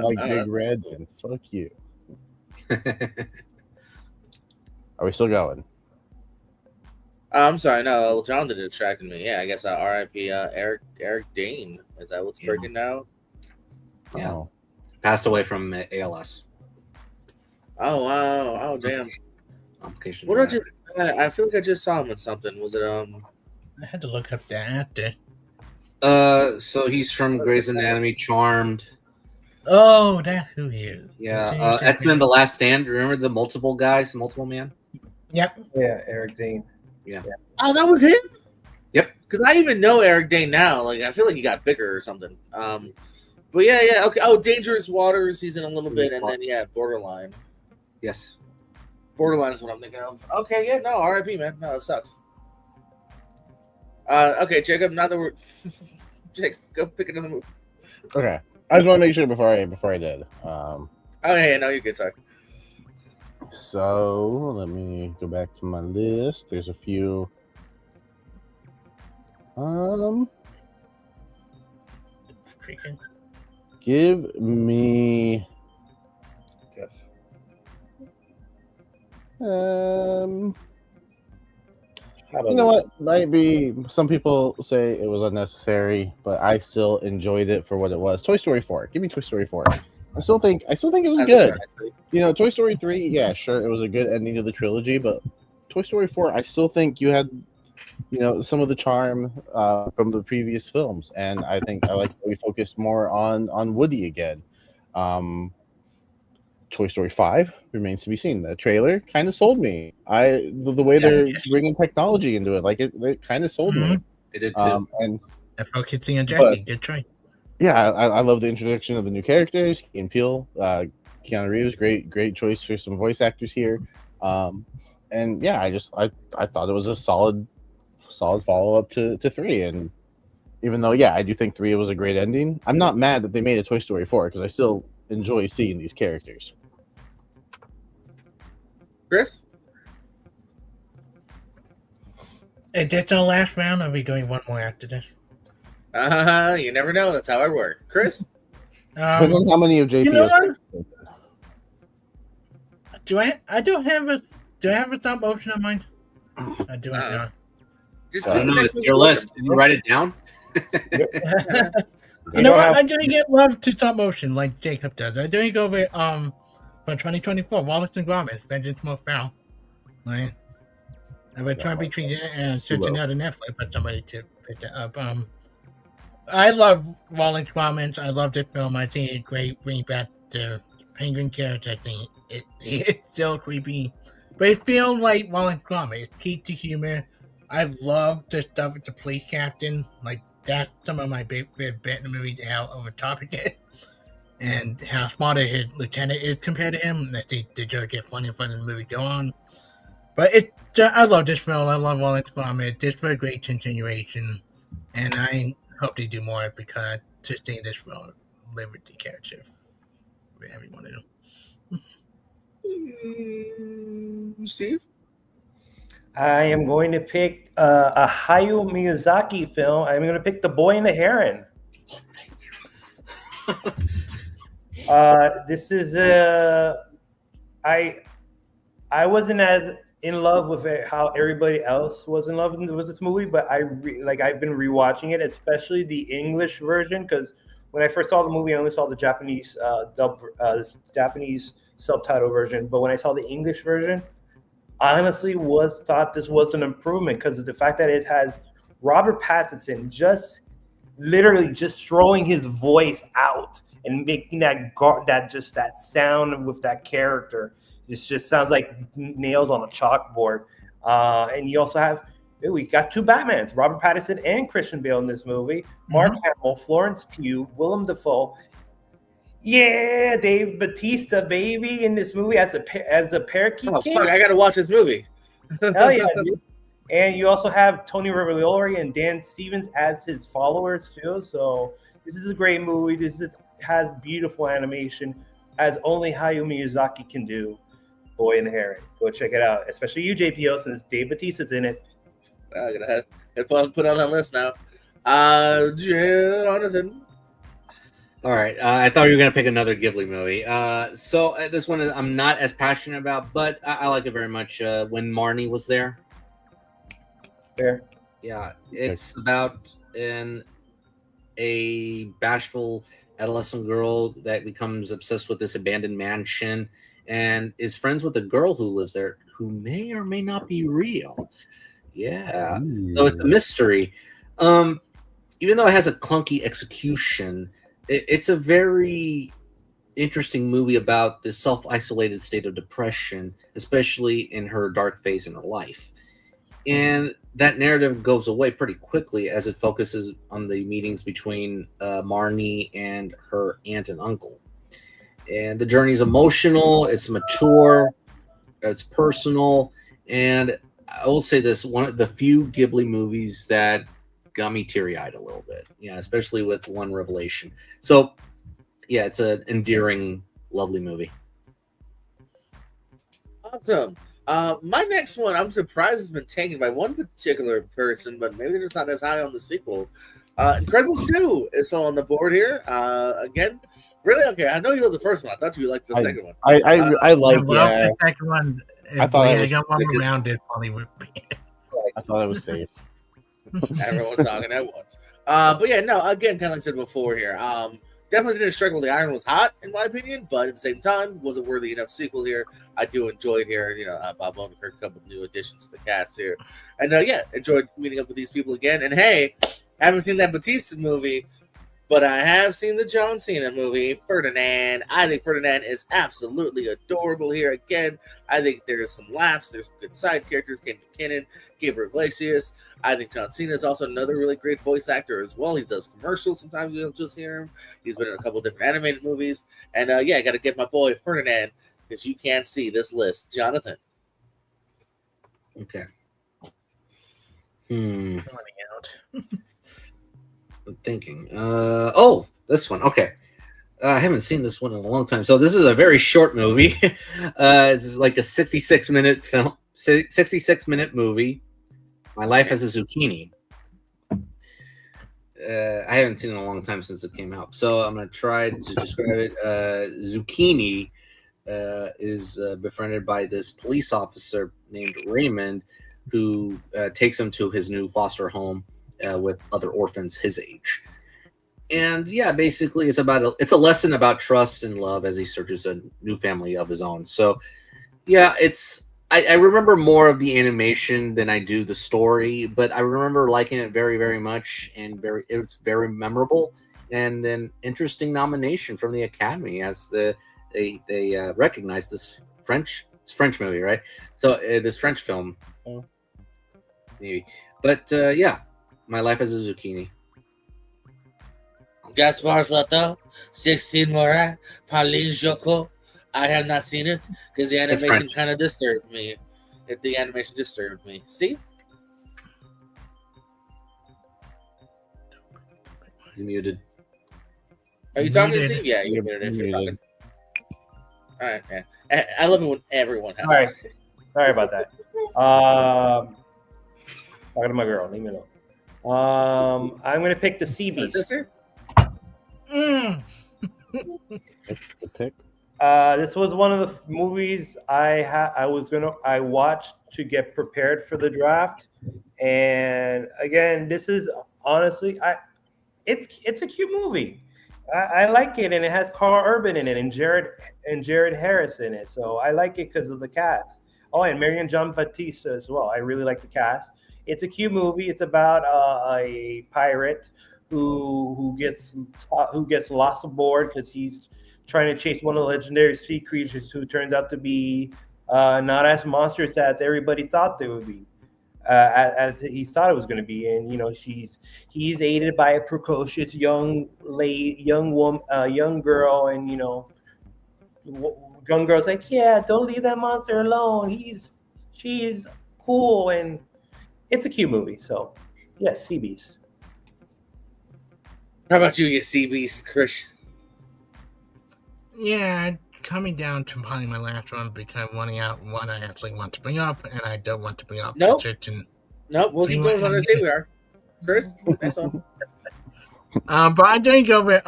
like Big Red, then fuck you. Are we still going? I'm sorry, no, John did distracted me. Yeah, I guess R.I.P. Eric Dane. Is that what's breaking now? Yeah. Oh. Passed away from ALS. Oh wow! Oh damn! Complication. What did I feel like I just saw him in something. Was it I had to look up the actor. So he's from Grey's Anatomy, Charmed. Oh, that's who he is. Yeah, X-Men: The Last Stand. Remember the multiple man? Yep. Yeah, Eric Dane. Yeah. Oh, that was him. Yep. Because I even know Eric Dane now. Like I feel like he got bigger or something. But yeah. Okay. Oh, Dangerous Waters. He's in a little bit, and then Borderline. Yes. Borderline is what I'm thinking of. Okay. Yeah. No. R.I.P. Man. No, it sucks. Okay, Jacob. Now that we're Jacob, go pick another movie. Okay. I just want to make sure before I did. Oh yeah. No, you're good. Sorry. So let me go back to my list. There's a few. Freaking. Give me. Jeff. You know what? Might be some people say it was unnecessary, but I still enjoyed it for what it was. Toy Story 4. Give me Toy Story 4. I still think it was good. You know, Toy Story 3, yeah, sure, it was a good ending to the trilogy, but Toy Story 4, I still think you had, you know, some of the charm from the previous films, and I think I like that we focused more on Woody again. Toy Story 5 remains to be seen. The trailer kind of sold me. The way they're bringing technology into it, like it kind of sold me. It did too. And focusing on Jackie, good try. yeah, I love the introduction of the new characters. Key and Peele, Keanu Reeves, great choice for some voice actors here. And yeah, I thought it was a solid follow up to 3. And even though I do think 3 was a great ending, I'm not mad that they made a Toy Story 4 because I still enjoy seeing these characters. Chris? Is this our last round, or are we going one more after this? You never know. That's how I work. Chris? Depends on how many of JP's. You know what? Do I have a stop motion on mine? I do not. Just I pick don't the know. next It's one your you look list. at. Did you write it down? You know what? I'm gonna get love to stop motion like Jacob does. I'm doing go with for 2024, Wallace and Gromit, Vengeance More Foul. Right? I would try between that and searching out a Netflix for somebody to pick that up. I love Wallace Gromit. I love this film. I think it's great. Bring back the penguin character. I think it's still creepy, but it feels like Wallace Gromit. It keeps the humor. I love the stuff with the police captain. Like that's some of my favorite bit in the movie. How over top it is, and how smart his lieutenant is compared to him. I think the joke get funny as the movie go on. But I love this film. I love Wallace Gromit. This was a great continuation, and I hope they do more because to think this film live with the character for everyone to know. Steve? I am going to pick a Hayao Miyazaki film. I'm going to pick The Boy and the Heron. This is I wasn't as in love with it, how everybody else was in love with this movie, but I've been rewatching it, especially the English version, because when I first saw the movie, I only saw the Japanese Japanese subtitle version. But when I saw the English version, I honestly thought this was an improvement because of the fact that it has Robert Pattinson literally throwing his voice out and making that sound with that character. It just sounds like nails on a chalkboard. And you also we got 2 Batmans, Robert Pattinson and Christian Bale in this movie. Mark Hamill, Florence Pugh, Willem Dafoe. Yeah, Dave Bautista, baby, in this movie as a parakeet. Oh, fuck, I gotta watch this movie. Hell yeah, dude. And you also have Tony Revolori and Dan Stevens as his followers too. So this is a great movie. Has beautiful animation, as only Hayao Miyazaki can do. Boy and the Heron. Go check it out, especially you, JPO, since Dave Bautista's in it. I'm gonna have put on that list now. Jonathan. All right. I thought you were going to pick another Ghibli movie. So this one I'm not as passionate about, but I like it very much. When Marnie Was There. Fair. Yeah. It's about a bashful adolescent girl that becomes obsessed with this abandoned mansion and is friends with a girl who lives there who may or may not be real. Yeah. So it's a mystery. Even though it has a clunky execution, it's a very interesting movie about the self-isolated state of depression, especially in her dark phase in her life. And that narrative goes away pretty quickly as it focuses on the meetings between Marnie and her aunt and uncle. And the journey is emotional, it's mature, it's personal, and I will say this, one of the few Ghibli movies that got me teary-eyed a little bit, especially with one revelation. So yeah, it's an endearing, lovely movie. Awesome. My next one, I'm surprised has been taken by one particular person, but maybe they're just not as high on the sequel. Incredibles 2 is still on the board here. Again, really? Okay, I know you love the first one. I thought you liked the second one. I like love yeah. the second one. I thought it I was got one ridiculous. around it. Probably would be. I thought it was safe. Everyone's talking at once. But yeah, no, again, kind of like I said before here. Definitely didn't strike while the iron was hot, in my opinion, but at the same time, wasn't worthy enough sequel here. I do enjoy it here. Bob Odenkirk, a couple of new additions to the cast here. And yeah, enjoyed meeting up with these people again. And hey, haven't seen that Batista movie, but I have seen the John Cena movie, Ferdinand. I think Ferdinand is absolutely adorable here. Again, I think there's some laughs. There's good side characters. Kate McKinnon, Gabriel Iglesias. I think John Cena is also another really great voice actor as well. He does commercials. Sometimes you'll just hear him. He's been in a couple different animated movies. And yeah, I got to get my boy Ferdinand because you can't see this list. Jonathan. Okay. Running out. I'm thinking. Oh, this one. Okay. I haven't seen this one in a long time. So this is a very short movie. It's like a 66-minute film, 66-minute movie. My Life as a Zucchini. I haven't seen it in a long time since it came out. So I'm going to try to describe it. Zucchini is befriended by this police officer named Raymond, who takes him to his new foster home with other orphans his age. And yeah, basically it's a lesson about trust and love as he searches a new family of his own. So yeah, I remember more of the animation than I do the story, but I remember liking it very, very much, and it's very memorable, and an interesting nomination from the Academy as they recognize this French movie, right? So this French film, maybe, but yeah, My Life as a Zucchini. Gaspar Flato, 16 Morat, Pauline Jocot. I have not seen it because the animation kind of disturbed me. Steve? He's muted. Are you talking to Muted. Steve? Yeah, you're muted if you're Muted. talking. All right, man. I love it when everyone has. All right. Sorry about that. Talking to my girl. Leave me alone. I'm going to pick the My CB. sister? Mm. The pick. This was one of the movies I watched to get prepared for the draft, and again, this is honestly, it's a cute movie. I like it, and it has Carl Urban in it, and Jared Harris in it, so I like it because of the cast. Oh, and Marion Jean Baptiste as well. I really like the cast. It's a cute movie. It's about a pirate who gets lost aboard because he's trying to chase one of the legendary sea creatures who turns out to be not as monstrous as everybody thought they would be, as he thought it was going to be. And he's aided by a precocious young girl, and young girl's like, yeah, don't leave that monster alone. She's cool, and it's a cute movie. So yes, CBs. How about you CBs, Chris? Yeah, coming down to probably my last one because one I actually want to bring up, and I don't want to bring up. Nope. And, Nope, we'll keep going on the same we are. Chris, next one. but I'm going to go with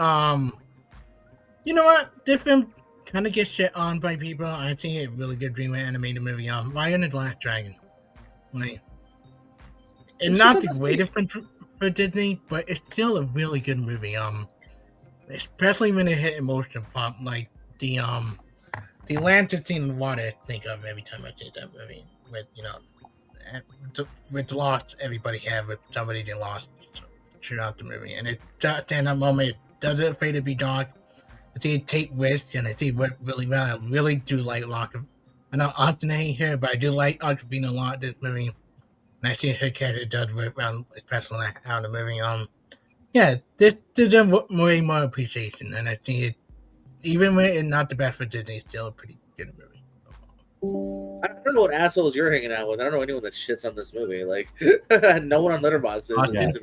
you know what? This film kind of gets shit on by people. I think it's a really good dream animated movie. Raya and the Last Dragon. Like, it's not the greatest for Disney, but it's still a really good movie. Especially when it hit emotion pop, like the lantern scene in the water. I think of every time I see that movie with with the loss everybody had with somebody they lost throughout the movie, and it just in that moment it doesn't afraid to be dark. I see it take risks, and I see it work really well. I really do like Locke. I know Austin ain't here, but I do like Awkwafina a lot. This movie, and I see her character does work well, especially out of the movie. Yeah, this deserves way more appreciation, and I think it, even when it's not the best for Disney, it's still a pretty good movie. I don't know what assholes you're hanging out with. I don't know anyone that shits on this movie. Like, no one on Letterboxd is.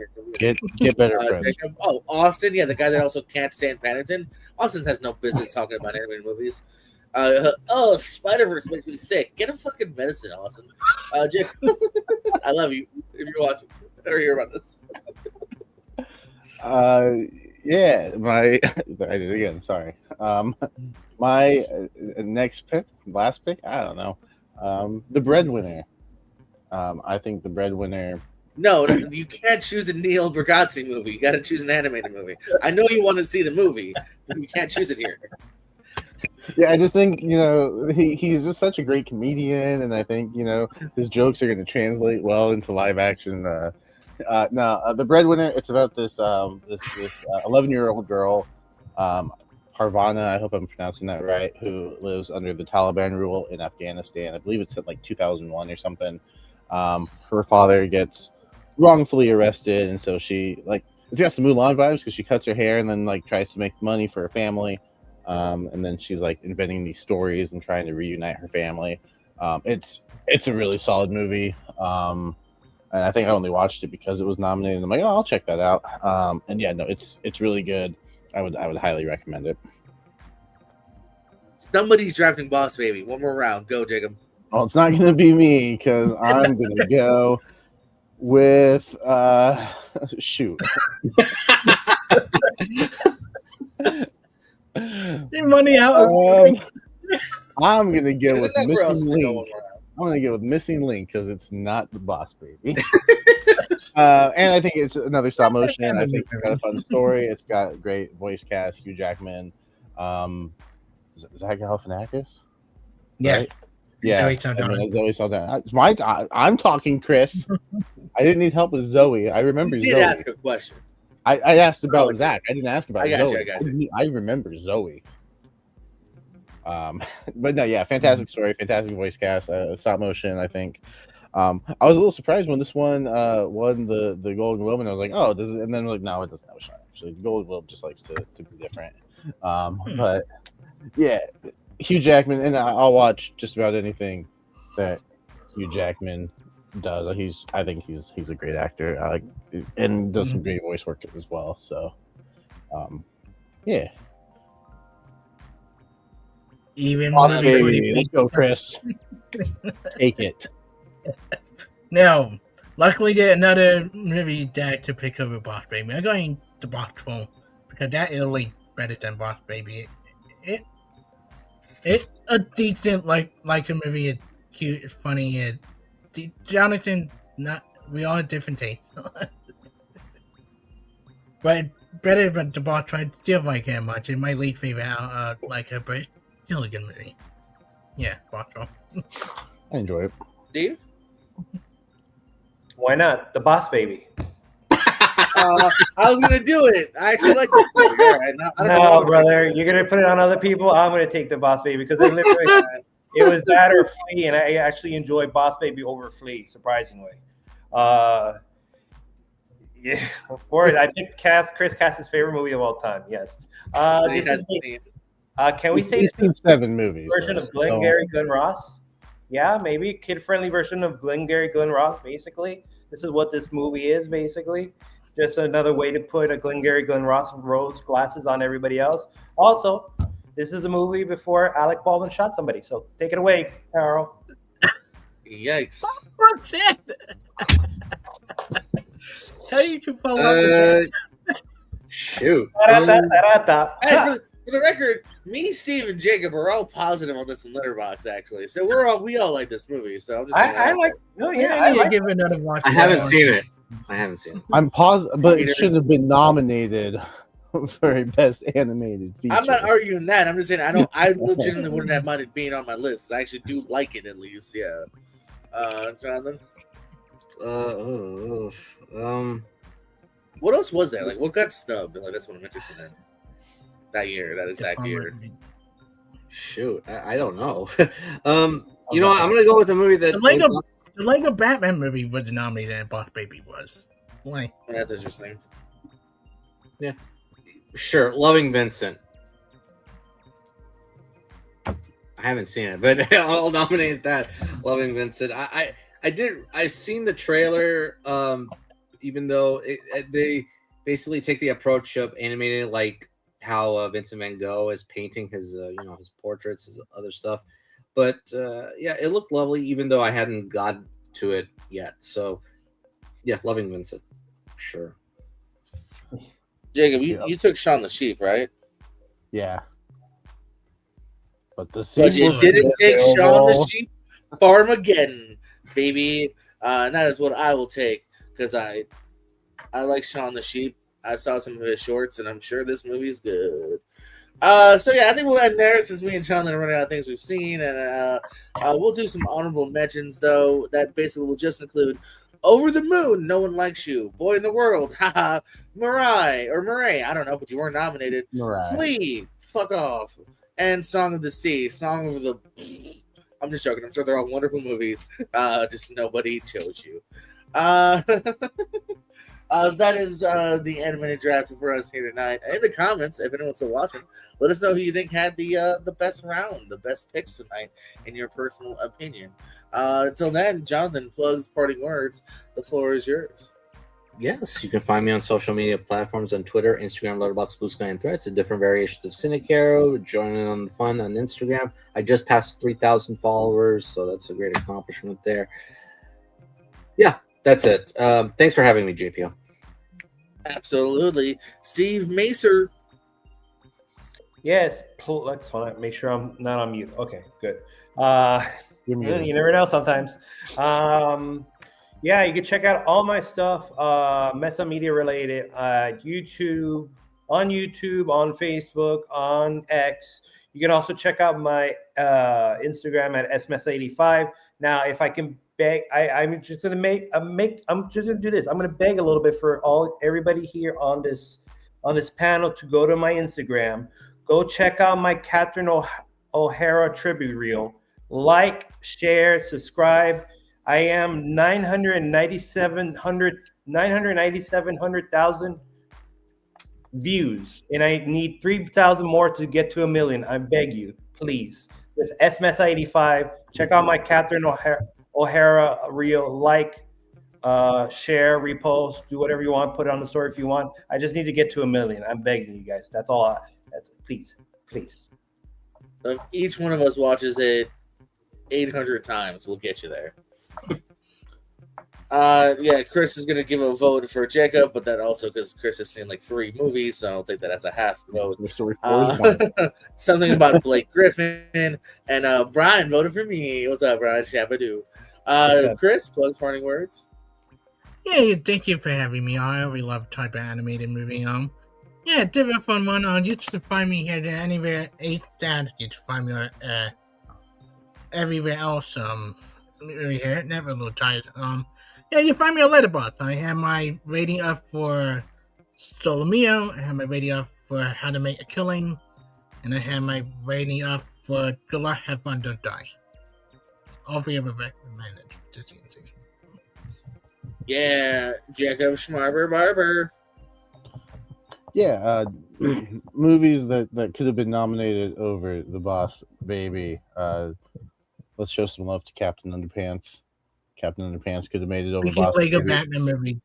Get better friends. Jacob. Oh, Austin, yeah, the guy that also can't stand Paddington. Austin has no business talking about animated movies. Spider-Verse makes me sick. Get a fucking medicine, Austin. Jake, I love you. If you're watching or hear about this, Yeah, my I did it again. Sorry. My next pick, last pick, I don't know. The Breadwinner. I think The Breadwinner. no, you can't choose a Neil Bargatze movie. You got to choose an animated movie. I know you want to see the movie, but you can't choose it here. Yeah, I just think he's just such a great comedian, and I think his jokes are going to translate well into live action. The Breadwinner. It's about this 11-year-old girl, Parvana. I hope I'm pronouncing that right. Who lives under the Taliban rule in Afghanistan? I believe it's at like 2001 or something. Her father gets wrongfully arrested, and so she it's got some Mulan vibes because she cuts her hair and then tries to make money for her family. And then she's inventing these stories and trying to reunite her family. It's a really solid movie. And I think I only watched it because it was nominated. I'm like, oh, I'll check that out. And yeah, no, it's really good. I would highly recommend it. Somebody's drafting Boss Baby. One more round. Go, Jacob. Well, it's not going to be me because I'm going to go with shoot. Your money out. I'm gonna go There's with enough for us Missing to go Link. one more round. I'm gonna go with Missing Link because it's not the Boss Baby. And I think it's another stop motion. I think it's got a fun story. It's got a great voice cast. Hugh Jackman, Zach Galifianakis. Yeah. Right? Yeah. Zoe Saldana. Zoe Saldana. I'm talking, Chris. I didn't need help with Zoe. I remember You did Zoe. ask a question. I asked about Oh, Zach. I didn't ask about I got Zoe. you. I remember Zoe. But no, yeah, fantastic story, fantastic voice cast, stop motion. I think. I was a little surprised when this one won the Golden Globe, and I was like, oh, does it? And then like, no, it doesn't have a shot. Actually, the Golden Globe just likes to be different. But yeah, Hugh Jackman, and I'll watch just about anything that Hugh Jackman does. I think he's a great actor, and does some great voice work as well. So, yeah. Even Boss when Baby, let's go, Chris. Take it. No, luckily get another movie that to pick over Boss Baby. I'm going to Box Phone because that is like better than Boss Baby. It's a decent like a movie. It's cute, it's funny. Jonathan, we all have different tastes, but better. But the Boss tried still like her much. It's my least favorite. Like her, but it's still a good movie. Yeah, Box Phone. I enjoy it. Steve? Why not? The Boss Baby. I was gonna do it. I actually like this movie. All right, No, brother, you're gonna put it on other people. I'm gonna take the Boss Baby because it was that or Flea, and I actually enjoy Boss Baby over Flea, surprisingly. Yeah, of course. I think Chris Cass's favorite movie of all time. Yes. Can we say He's seen 7 movies? version of Glengarry Glen Ross? Yeah, maybe kid-friendly version of Glengarry Glen Ross. Basically, this is what this movie is. Basically, just another way to put a Glengarry Glen Ross rose glasses on everybody else. Also, this is a movie before Alec Baldwin shot somebody. So take it away, Carol. Yikes! Oh, shit. How do you follow up with that? Shoot. Hey, for the record, me, Steve, and Jacob are all positive on this in Letterboxd, actually. So we all like this movie. So I'm just. I like. No, yeah, I I need like. to give it another watch. I haven't seen it. I'm positive, but it should have been nominated for a best animated feature. I'm not arguing that. I'm just saying I legitimately wouldn't have minded being on my list. I actually do like it at least. Yeah. Jonathan. What else was there? Like, what got snubbed? Like, that's what I'm interested in. That year, that exact year. Shoot, I don't know. You know what? I'm gonna go with a movie that The Lego Batman movie was nominated, and Boss Baby was. Why? That's interesting. Yeah, sure. Loving Vincent. I haven't seen it, but I'll nominate that. Loving Vincent. I've seen the trailer. Even though they basically take the approach of animating like how Vincent Van Gogh is painting his his portraits, his other stuff. But yeah, it looked lovely, even though I hadn't got to it yet. So yeah, loving Vincent, sure. Jacob, you took Shaun the Sheep, right? Yeah. But the But you sequel didn't take Shaun the available. Sheep Farmageddon, baby. And that is what I will take because I like Shaun the Sheep. I saw some of his shorts, and I'm sure this movie's good. So yeah, I think we'll end there since me and Sean are running out of things we've seen, and we'll do some honorable mentions though. That basically will just include Over the Moon, No One Likes You, Boy in the World, haha, Mirai, I don't know, but you weren't nominated. Right. Flea, fuck off, and Song of the Sea, Song of the. I'm just joking. I'm sure they're all wonderful movies. Just nobody chose you. That is the animated draft for us here tonight. In the comments, if anyone's still watching, let us know who you think had the best round, the best picks tonight, in your personal opinion. Until then, Jonathan, plugs, parting words. The floor is yours. Yes, you can find me on social media platforms on Twitter, Instagram, Letterboxd, Blue Sky, and Threads, and different variations of Cinecaro. Joining on the fun on Instagram. I just passed 3,000 followers, so that's a great accomplishment there. Yeah, that's it. Thanks for having me, JPO. Absolutely. Steve Macer. Yes, let's make sure I'm not on mute. Okay, good. Give me You never know sometimes. Yeah, you can check out all my stuff, Mesa Media related, YouTube, on Facebook, on X. You can also check out my Instagram at smesa85. Now, if I can beg, I'm just gonna I'm just gonna do this. I'm gonna beg a little bit for everybody here on this panel to go to my Instagram. Go check out my Catherine O'Hara tribute reel. Like, share, subscribe. I am 997,000 views, and I need 3,000 more to get to 1 million. I beg you, please. It's SMSI85. Check out my Catherine O'Hara reel. Like, share, repost, do whatever you want. Put it on the story if you want. I just need to get to 1 million. I'm begging you guys. That's all. Please. If each one of us watches it 800 times, we'll get you there. Yeah, Chris is gonna give a vote for Jacob, but that also because Chris has seen like 3 movies, so I'll take that as a half vote. Something about Blake Griffin, and Brian voted for me. What's up, Brian? Shabadoo. Chris, plugs, parting words. Yeah, thank you for having me on. I really love type of animated movie. Yeah, different fun one. You can find me here anywhere. You can find me everywhere else. Here, never a little tired. Yeah, you find me on Letterboxd. I have my rating up for Solomio. I have my rating up for How to Make a Killing, and I have my rating up for Good Luck, Have Fun, Don't Die. All 3 of them recommended. Yeah, Jacob Schmarber Barber. Yeah, movies that could have been nominated over The Boss Baby. Let's show some love to Captain Underpants. Captain Underpants could have made it over Boss Baby. Batman movie.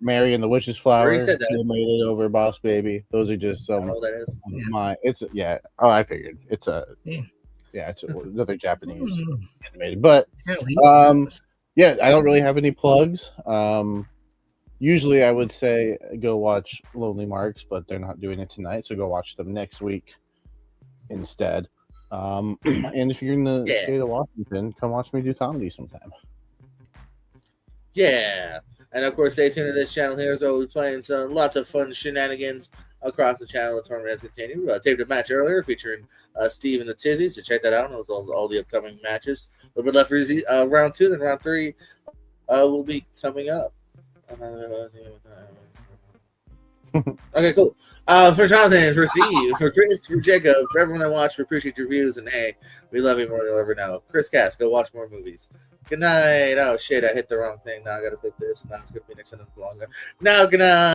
Mary and the Witch's Flower Already could said that. have made it over Boss Baby. Those are just I some don't know what that is. Yeah. my. It's yeah. Oh, I figured it's a Yeah. It's another Japanese Mm. animated. But yeah, I don't really have any plugs. Usually I would say go watch Lonely Marks, but they're not doing it tonight, so go watch them next week instead. And if you're in the state of Washington, come watch me do comedy sometime. Yeah. And of course, stay tuned to this channel here. So we'll be playing lots of fun shenanigans across the channel. The tournament has continued. Taped a match earlier featuring Steve and the Tizzies. So check that out. With all the upcoming matches. A little bit left for round 2. Then round 3 will be coming up. Okay, cool. For Jonathan, for Steve, for Chris, for Jacob, for everyone that watched, we appreciate your views, and hey, we love you more than you'll ever know. Chris Cass, go watch more movies. Good night. Oh shit, I hit the wrong thing. Now I gotta click this. Now it's gonna be next sentence longer. Now good night.